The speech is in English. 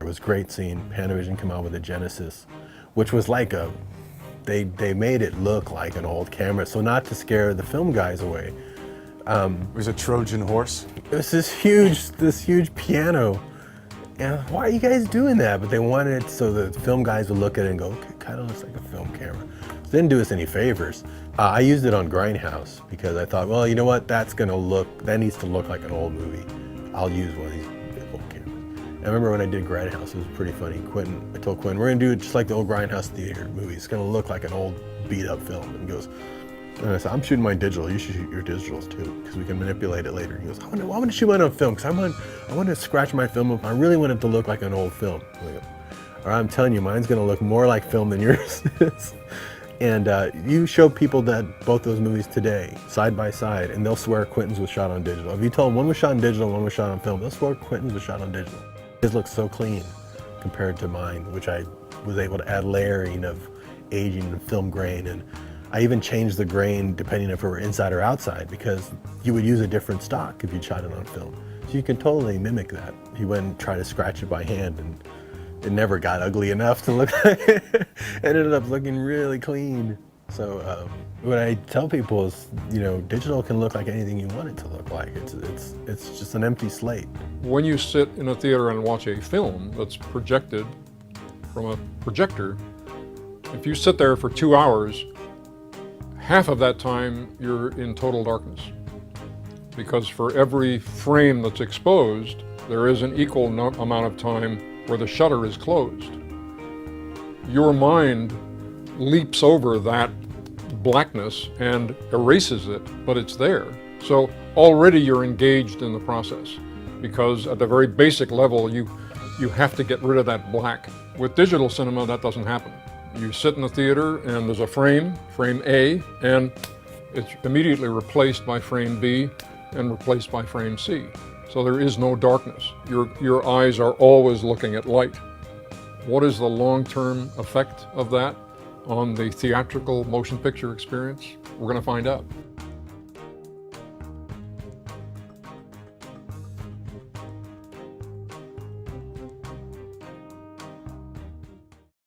was great seeing Panavision come out with a Genesis, which was like they made it look like an old camera, so not to scare the film guys away. It was a Trojan horse. It was this huge piano. And why are you guys doing that? But they wanted it so the film guys would look at it and go, okay, it kind of looks like a film camera. So they didn't do us any favors. I used it on Grindhouse because I thought, well, you know what? That needs to look like an old movie. I'll use one of these old cameras. And I remember when I did Grindhouse, it was pretty funny. I told Quentin, we're gonna do it just like the old Grindhouse theater movie. It's gonna look like an old beat up film. And he goes, and I said, I'm shooting mine digital. You should shoot your digitals too, because we can manipulate it later. He goes, I want to shoot mine on film, because I want to scratch my film up. I really want it to look like an old film. I go, all right, I'm telling you, mine's going to look more like film than yours is. And you show people that both those movies today, side by side, and they'll swear Quentin's was shot on digital. If you tell them one was shot on digital, one was shot on film, they'll swear Quentin's was shot on digital. His looks so clean compared to mine, which I was able to add layering of aging and film grain. And I even changed the grain depending if it were inside or outside, because you would use a different stock if you shot it on film. So you can totally mimic that. You wouldn't try to scratch it by hand, and it never got ugly enough to look like it. It ended up looking really clean. So what I tell people is, you know, digital can look like anything you want it to look like. It's just an empty slate. When you sit in a theater and watch a film that's projected from a projector, if you sit there for 2 hours, half of that time you're in total darkness, because for every frame that's exposed, there is an equal amount of time where the shutter is closed. Your mind leaps over that blackness and erases it, but it's there. So already you're engaged in the process, because at the very basic level, you have to get rid of that black. With digital cinema, that doesn't happen. You sit in the theater and there's a frame A, and it's immediately replaced by frame B and replaced by frame C. So there is no darkness. Your eyes are always looking at light. What is the long-term effect of that on the theatrical motion picture experience? We're going to find out.